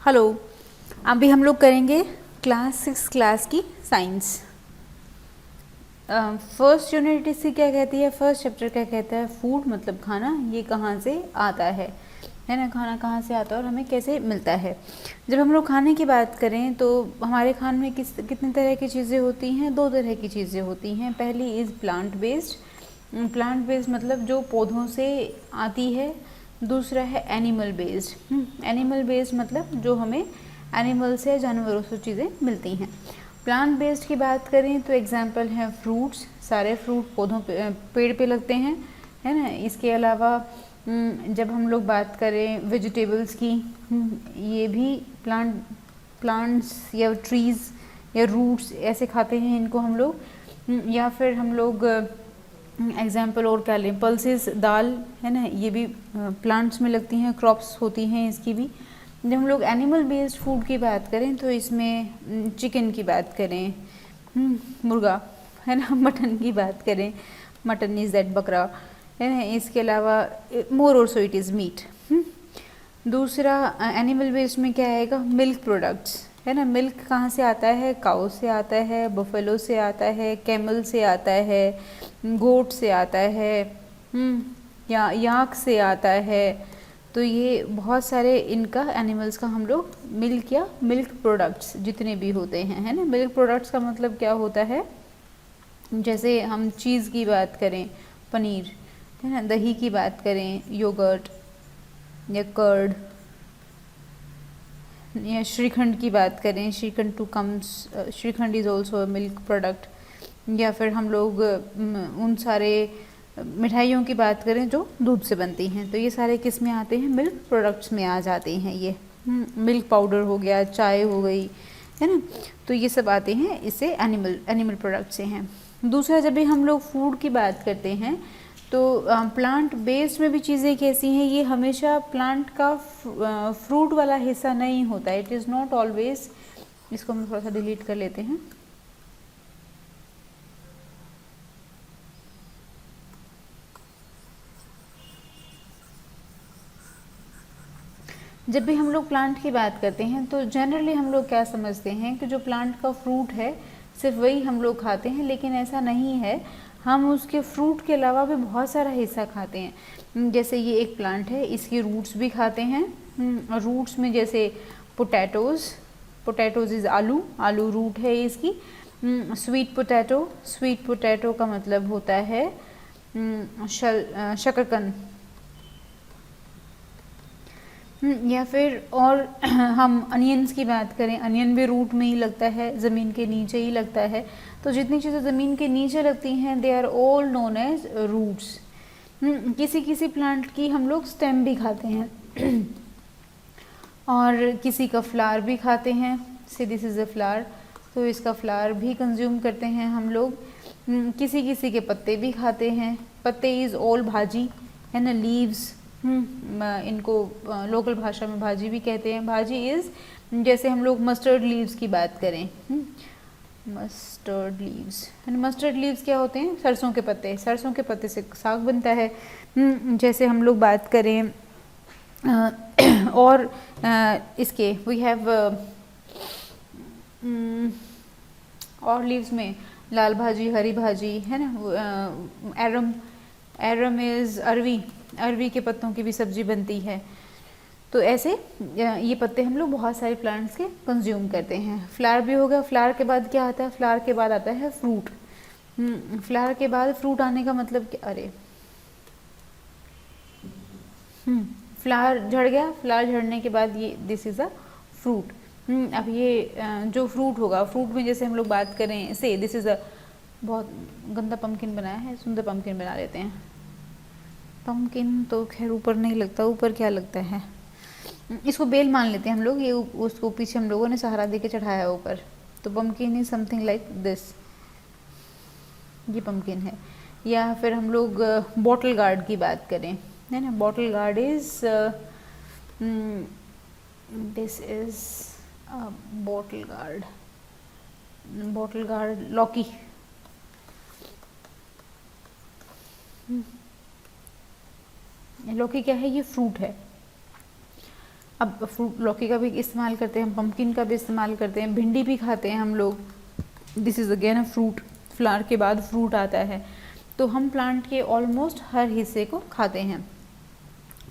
Hello. अभी हम लोग करेंगे क्लास 6 क्लास की साइंस। फर्स्ट यूनिट इसकी क्या कहती है, फर्स्ट चैप्टर क्या कहता है, फूड मतलब खाना, ये कहाँ से आता है ना, खाना कहाँ से आता है और हमें कैसे मिलता है। जब हम लोग खाने की बात करें तो हमारे खाने में कितनी तरह की चीज़ें होती हैं, दो तरह की चीज़ें होती हैं। पहली is plant based. Plant based मतलब जो पौधों से आती है। दूसरा है एनिमल बेस्ड। एनिमल बेस्ड मतलब जो हमें एनिमल से, जानवरों से चीज़ें मिलती हैं। प्लांट बेस्ड की बात करें तो एग्जांपल है फ्रूट्स, सारे फ्रूट पौधों पे, पेड़ पे लगते हैं, है ना। इसके अलावा जब हम लोग बात करें वेजिटेबल्स की, ये भी प्लांट्स या ट्रीज़ या रूट्स ऐसे खाते हैं इनको हम लोग। या फिर हम लोग एग्जाम्पल और क्या लें, पल्सेस, दाल, है ना, ये भी प्लांट्स में लगती हैं, क्रॉप्स होती हैं इसकी भी। जब हम लोग एनिमल बेस्ड फूड की बात करें तो इसमें चिकन की बात करें, मुर्गा, है ना, मटन की बात करें, मटन इज़ दैट बकरा, है ना। इसके अलावा मोर और सो इट इज़ मीट। दूसरा एनिमल बेस्ड में क्या आएगा, मिल्क प्रोडक्ट्स, है ना। मिल्क कहाँ से आता है, काउ से आता है, बफेलो से आता है, कैमल से आता है, गोट से आता है, या याक से आता है। तो ये बहुत सारे इनका एनिमल्स का हम लोग मिल्क या मिल्क प्रोडक्ट्स जितने भी होते हैं, है ना। मिल्क प्रोडक्ट्स का मतलब क्या होता है, जैसे हम चीज़ की बात करें, पनीर, है ना, दही की बात करें, योगर्ट या कर्ड, या श्रीखंड की बात करें, shrikhand too comes, shrikhand is also a milk product. या फिर हम लोग उन सारे मिठाइयों की बात करें जो दूध से बनती हैं, तो ये सारे किस में आते हैं, मिल्क प्रोडक्ट्स में आ जाते हैं ये। मिल्क पाउडर हो गया, चाय हो गई, है ना, तो ये सब आते हैं इससे, एनिमल प्रोडक्ट से हैं। दूसरा, जब भी हम लोग फूड की बात करते हैं तो प्लांट बेस्ड में भी चीज़ें कैसी हैं, ये हमेशा प्लांट का फ्रूट वाला हिस्सा नहीं होता, इट इज़ नॉट ऑलवेज। इसको हम थोड़ा सा डिलीट कर लेते हैं। जब भी हम लोग प्लांट की बात करते हैं तो जनरली हम लोग क्या समझते हैं कि जो प्लांट का फ्रूट है सिर्फ वही हम लोग खाते हैं, लेकिन ऐसा नहीं है। हम उसके फ्रूट के अलावा भी बहुत सारा हिस्सा खाते हैं। जैसे ये एक प्लांट है, इसकी रूट्स भी खाते हैं। रूट्स में जैसे पोटैटोज़ इज़ आलू रूट है इसकी। स्वीट पोटैटो का मतलब होता है शकरकंद। या फिर और हम अनियंस की बात करें, अनियन भी रूट में ही लगता है, ज़मीन के नीचे ही लगता है। तो जितनी चीज़ें ज़मीन के नीचे लगती हैं they are all known as roots. किसी किसी प्लांट की हम लोग स्टेम भी खाते हैं और किसी का फ्लावर भी खाते हैं, से दिस इज़ अ फ्लावर, तो इसका फ्लावर भी कंज्यूम करते हैं हम लोग। किसी किसी के पत्ते भी खाते हैं, पत्ते इज़ ऑल भाजी, है ना, लीव्स, इनको लोकल भाषा में भाजी भी कहते हैं। भाजी इज़, जैसे हम लोग मस्टर्ड लीव्स की बात करें, मस्टर्ड लीव्स, मस्टर्ड लीव्स क्या होते हैं, सरसों के पत्ते, सरसों के पत्ते से साग बनता है। जैसे हम लोग बात करें और इसके वी हैव और लीव्स में लाल भाजी, हरी भाजी, है ना, एरम इज़ अरवी के पत्तों की भी सब्जी बनती है। तो ऐसे ये पत्ते हम लोग बहुत सारे प्लांट्स के कंज्यूम करते हैं। फ्लावर भी हो गया, फ्लावर के बाद क्या आता है, फ्लावर के बाद आता है फ्रूट। फ्लावर के बाद फ्रूट आने का मतलब क्या, अरे फ्लावर झड़ गया, फ्लावर झड़ने के बाद ये दिस इज़ अ फ्रूट। अब ये जो फ्रूट होगा, फ्रूट में जैसे हम लोग बात करें, से दिस इज़ अ, बहुत गंदा पम्पकिन बनाया है, सुंदर पम्पकिन बना लेते हैं। पम्पकिन तो खैर ऊपर नहीं लगता, ऊपर क्या लगता है, इसको बेल मान लेते हैं हम लोग, ये उसको पीछे हम लोगों ने सहारा दे के चढ़ाया ऊपर, तो pumpkin is something like this, ये पम्पकिन है। या फिर हम लोग बॉटल गार्ड की बात करें, है ना, bottle gourd is this is bottle gourd लौकी। लौकी क्या है, ये फ्रूट है। अब फ्रूट लौकी का भी इस्तेमाल करते हैं, पम्पकिन का भी इस्तेमाल करते हैं, भिंडी भी खाते हैं हम लोग। This is again a fruit, flower के बाद फ्रूट आता है। तो हम प्लांट के ऑलमोस्ट हर हिस्से को खाते हैं।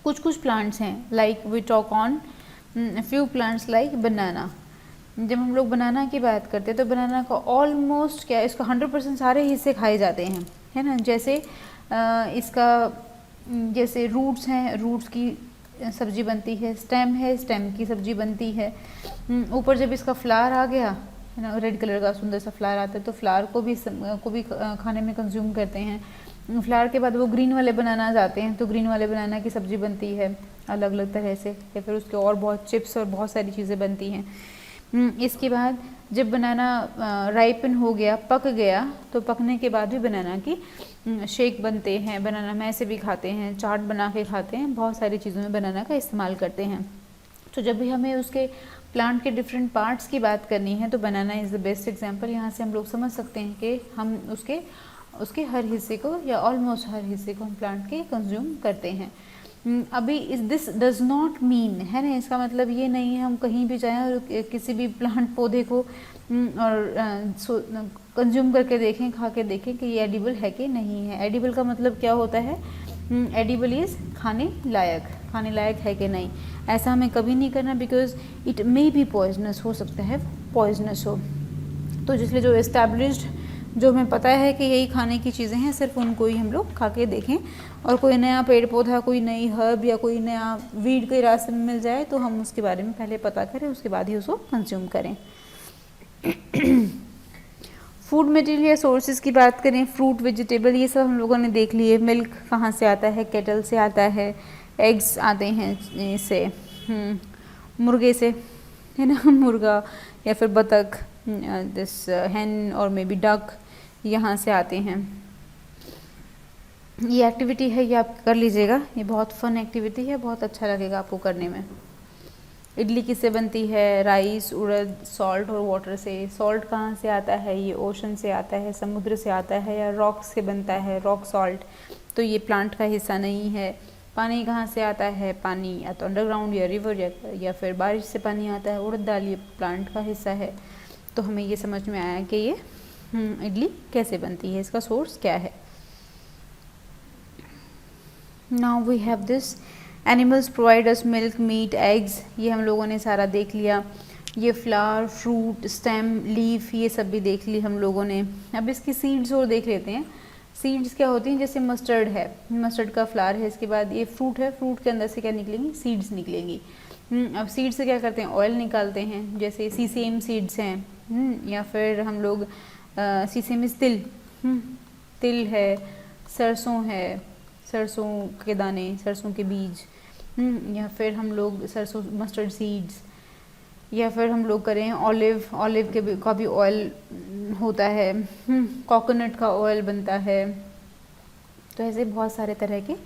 कुछ कुछ प्लांट्स हैं like we talk on few plants like banana. जब हम लोग बनाना की बात करते हैं तो बनाना का ऑलमोस्ट क्या, इसका 100% सारे हिस्से खाए जाते हैं, है ना। जैसे इसका जैसे रूट्स हैं, रूट्स की सब्जी बनती है, स्टेम है, स्टेम की सब्जी बनती है। ऊपर जब इसका फ्लावर आ गया, है ना, रेड कलर का सुंदर सा फ्लावर आता है, तो फ्लावर को भी खाने में कंज्यूम करते हैं। फ्लावर के बाद वो ग्रीन वाले बनाना जाते हैं, तो ग्रीन वाले बनाना की सब्जी बनती है अलग अलग तरह से, या फिर उसके और बहुत चिप्स और बहुत सारी चीज़ें बनती हैं। इसके बाद जब बनाना राइपन हो गया, पक गया, तो पकने के बाद भी बनाना की शेक बनते हैं, बनाना में ऐसे भी खाते हैं, चाट बना के खाते हैं, बहुत सारी चीज़ों में बनाना का इस्तेमाल करते हैं। तो जब भी हमें उसके प्लांट के डिफरेंट पार्ट्स की बात करनी है तो बनाना इज़ द बेस्ट एग्जांपल। यहाँ से हम लोग समझ सकते हैं कि हम उसके हर हिस्से को या ऑलमोस्ट हर हिस्से को हम प्लांट के कंज्यूम करते हैं। अभी दिस डज नॉट मीन, है ना, इसका मतलब ये नहीं है हम कहीं भी जाएं और किसी भी प्लांट पौधे को और कंज्यूम करके देखें, खा के देखें कि ये एडिबल है कि नहीं है। एडिबल का मतलब क्या होता है, एडिबल इज़ खाने लायक है कि नहीं। ऐसा हमें कभी नहीं करना, because it may be poisonous, हो सकता है पॉइजनस हो। तो इसलिए जो एस्टैब्लिश्ड, जो हमें पता है कि यही खाने की चीज़ें हैं, सिर्फ उनको ही हम लोग खा के देखें। और कोई नया पेड़ पौधा, कोई नई हर्ब या कोई नया वीड के रास्ते में मिल जाए तो हम उसके बारे में पहले पता करें, उसके बाद ही उसको कंज्यूम करें। फूड मटेरियल या सोर्सेज की बात करें, फ्रूट, वेजिटेबल, ये सब हम लोगों ने देख लिए। मिल्क कहाँ से आता है, केटल से आता है, एग्स आते हैं इससे, मुर्गे से, है ना, मुर्गा या फिर बतख, दिस हैन और मे बी डक, यहाँ से आते हैं। ये एक्टिविटी है, ये आप कर लीजिएगा, ये बहुत फन एक्टिविटी है, बहुत अच्छा लगेगा आपको करने में। इडली किससे बनती है, राइस, उड़द, सॉल्ट और वाटर से। सॉल्ट कहाँ से आता है, ये ओशन से आता है, समुद्र से आता है, या रॉक से बनता है, रॉक सॉल्ट, तो ये प्लांट का हिस्सा नहीं है। पानी कहाँ से आता है, पानी या तो अंडरग्राउंड या रिवर या फिर बारिश से पानी आता है। उड़द दाल ये प्लांट का हिस्सा है। तो हमें ये समझ में आया कि ये इडली कैसे बनती है, इसका सोर्स क्या है। Now we have this animals provide us milk, meat, eggs, ये हम लोगों ने सारा देख लिया। ये फ्लावर, फ्रूट, स्टेम, लीफ, ये सब भी देख ली हम लोगों ने। अब इसकी सीड्स और देख लेते हैं। सीड्स क्या होती हैं, जैसे मस्टर्ड है, मस्टर्ड का फ्लावर है, इसके बाद ये फ्रूट है, फ्रूट के अंदर से क्या निकलेंगी, सीड्स निकलेंगी। अब सीड से क्या करते हैं, ऑयल निकालते हैं, जैसे सीसेम सीड्स हैं, या फिर हम लोग सीसेम इस तिल, तिल है, सरसों है, सरसों के दाने, सरसों के बीज, या फिर हम लोग सरसों मस्टर्ड सीड्स, या फिर हम लोग करें ऑलिव, ऑलिव के का भी ऑयल होता है, कोकोनट का ऑयल बनता है। तो ऐसे बहुत सारे तरह के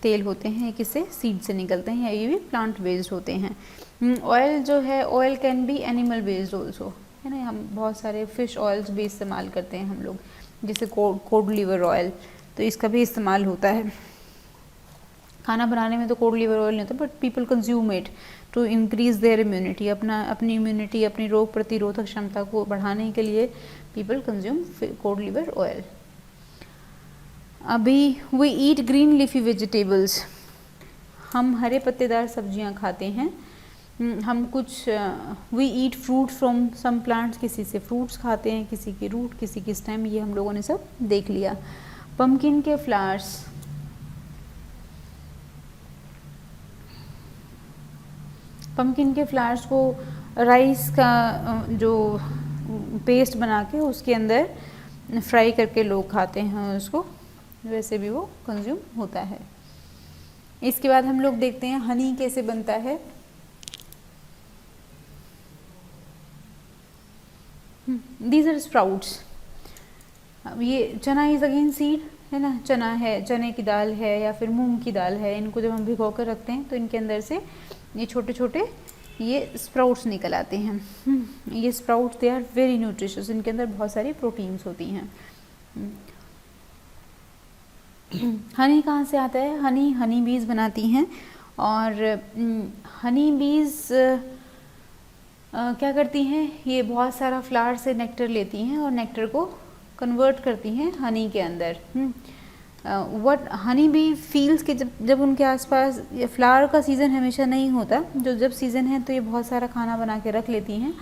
तेल होते हैं, किससे, सीड से निकलते हैं, ये भी प्लांट बेस्ड होते हैं। ऑयल जो है, oil can be animal based also, है ना। हम बहुत सारे फिश ऑयल्स भी इस्तेमाल करते हैं हम लोग, जैसे कोड लिवर ऑयल, तो इसका भी इस्तेमाल होता है। खाना बनाने में तो कोड लिवर ऑयल नहीं होता, but people consume it to increase their immunity, अपनी इम्यूनिटी, अपनी रोग प्रतिरोधक क्षमता को बढ़ाने के लिए people consume cod liver oil. अभी we eat green leafy vegetables, हम हरे पत्तेदार सब्जियां खाते हैं। हम कुछ we eat fruit from some plants, किसी से फ्रूट्स खाते हैं, किसी की रूट, किसी की स्टेम, ये हम लोगों ने सब देख लिया। पम्पकिन के फ्लावर्स, पम्पकिन के फ्लावर्स को राइस का जो पेस्ट बना के उसके अंदर फ्राई करके लोग खाते हैं उसको, वैसे भी वो कंज्यूम होता है। इसके बाद हम लोग देखते हैं हनी कैसे बनता है। These are sprouts. अब ये चना इज अगेन सीड, है ना, चना है, चने की दाल है या फिर मूंग की दाल है, इनको जब हम भिगो कर रखते हैं तो इनके अंदर से ये छोटे छोटे ये स्प्राउट्स निकल आते हैं। ये sprouts they are very nutritious, इनके अंदर बहुत सारी प्रोटीन्स होती हैं। हनी कहाँ से आता है, हनी बीज बनाती हैं और हनी बीज क्या करती हैं, ये बहुत सारा फ्लावर से नेक्टर लेती हैं और नेक्टर को कन्वर्ट करती हैं हनी के अंदर। व्हाट हनी बी फील्स कि जब उनके आसपास ये फ्लावर का सीज़न हमेशा नहीं होता, जब सीज़न है तो ये बहुत सारा खाना बना के रख लेती हैं।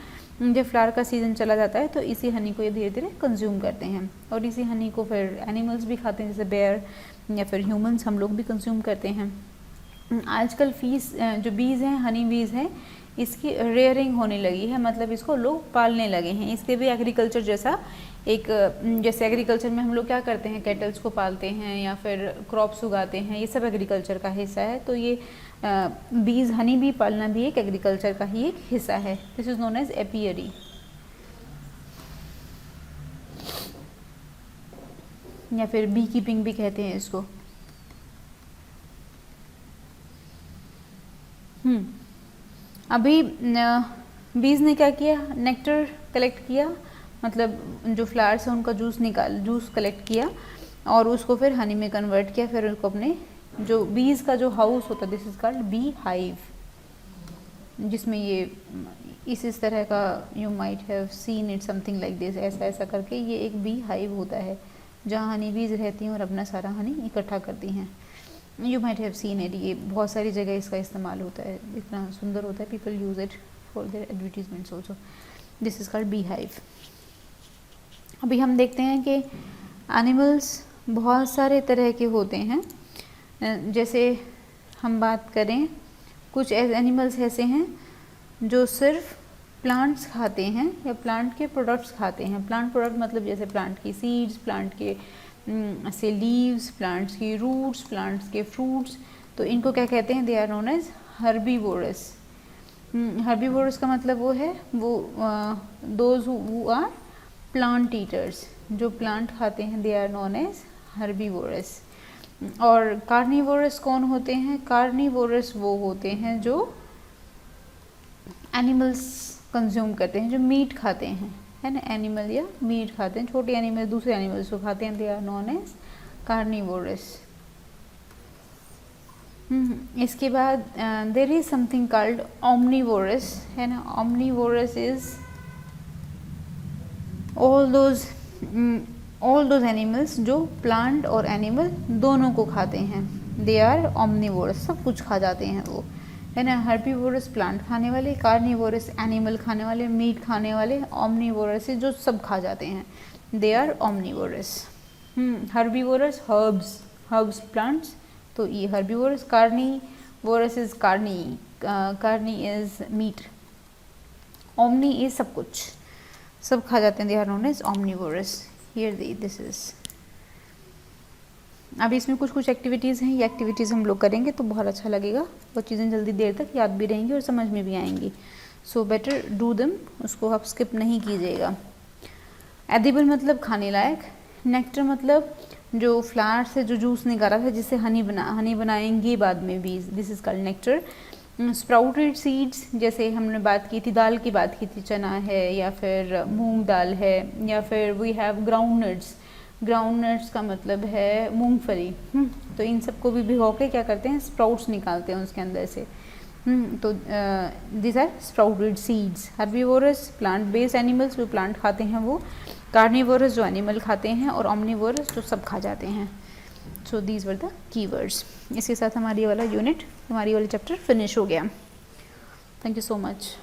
जब फ्लावर का सीज़न चला जाता है तो इसी हनी को ये धीरे धीरे कंज्यूम करते हैं और इसी हनी को फिर एनिमल्स भी खाते हैं, जैसे बेयर या फिर ह्यूमंस, हम लोग भी कंज्यूम करते हैं। आजकल जो बीज हैं, हनी बीज हैं, इसकी रेयरिंग होने लगी है, मतलब इसको लोग पालने लगे हैं। इसके भी एग्रीकल्चर जैसा जैसे एग्रीकल्चर में हम लोग क्या करते हैं, कैटल्स को पालते हैं या फिर क्रॉप्स उगाते हैं, ये सब एग्रीकल्चर का हिस्सा है। तो ये बीज हनी बी पालना भी एक एग्रीकल्चर का ही एक हिस्सा है। This is known as apiary. या फिर बी कीपिंग भी कहते हैं इसको। अभी बीज ने क्या किया, नेक्टर कलेक्ट किया, मतलब जो फ्लावर्स हैं उनका जूस कलेक्ट किया और उसको फिर हनी में कन्वर्ट किया। फिर उसको अपने जो बीज का जो हाउस होता है, this is called bee hive, जिसमें ये इस तरह का, you might have seen it something like this, ऐसा ऐसा करके ये एक बी हाइव होता है जहाँ हनी बीज रहती हैं और अपना सारा हनी इकट्ठा करती हैं। You might have seen it, ये बहुत सारी जगह इसका इस्तेमाल होता है, इतना सुंदर होता है, people use it for their advertisements also. This is called bee hive. अभी हम देखते हैं कि एनिमल्स बहुत सारे तरह के होते हैं। जैसे हम बात करें, कुछ एनिमल्स ऐसे हैं जो सिर्फ प्लांट्स खाते हैं या प्लांट के प्रोडक्ट्स खाते हैं। प्लांट प्रोडक्ट मतलब जैसे प्लांट की सीड्स, प्लांट के से लीव्स, प्लांट्स की रूट्स, प्लांट्स के फ्रूट्स। तो इनको क्या कहते हैं, they are known as herbivorous. Herbivorous का मतलब वो है those who are plant eaters, जो प्लांट खाते हैं, they are known as herbivorous. और कार्निवोरस कौन होते हैं, कार्निवोरस वो होते हैं जो एनिमल्स कंज्यूम करते हैं, जो मीट खाते हैं, है ना, एनिमल या मीट खाते हैं, छोटे एनिमल दूसरे एनिमल्स को खाते हैं, they are known as carnivorous. इसके बाद there is something called omnivorous, है ना। Omnivorous is all those animals जो प्लांट और एनिमल दोनों को खाते हैं, दे आर ओमनीवोरस, सब कुछ खा जाते हैं वो, है ना। हर्बीवोरस प्लांट खाने वाले, कार्निवोरस एनिमल खाने वाले, मीट खाने वाले, ओमनीवोरस जो सब खा जाते हैं, they are omnivorous. Herbivorous herbs plants, तो ये herbivorous. Carnivorous is carni is meat, omni is सब कुछ, सब खा जाते हैं, they are known as omnivorous. Here this is. अभी इसमें कुछ एक्टिविटीज़ हैं, ये एक्टिविटीज़ हम लोग करेंगे तो बहुत अच्छा लगेगा, वो चीज़ें जल्दी देर तक याद भी रहेंगी और समझ में भी आएंगी। सो बेटर डू देम, उसको आप स्किप नहीं कीजिएगा। एडिबल मतलब खाने लायक, नेक्टर मतलब जो फ्लावर से जो जूस निकाला था जिससे हनी बनाएंगे बाद में बीज, this is called nectar. Sprouted seeds, जैसे हमने बात की थी, दाल की बात की थी, चना है या फिर मूंग दाल है, या फिर we have ground nuts. Ground nuts का मतलब है मूंगफली। तो इन सबको भी भिगो के क्या करते हैं, स्प्राउट्स निकालते हैं उसके अंदर से। तो this are sprouted seeds. Herbivorous plant based animals, जो प्लांट खाते हैं वो। कार्निवोरस जो एनिमल खाते हैं, और ओमनीवोरस जो सब खा जाते हैं। So these were the keywords. इसके साथ हमारी वाला यूनिट, हमारी वाला चैप्टर फिनिश हो गया। Thank you so much.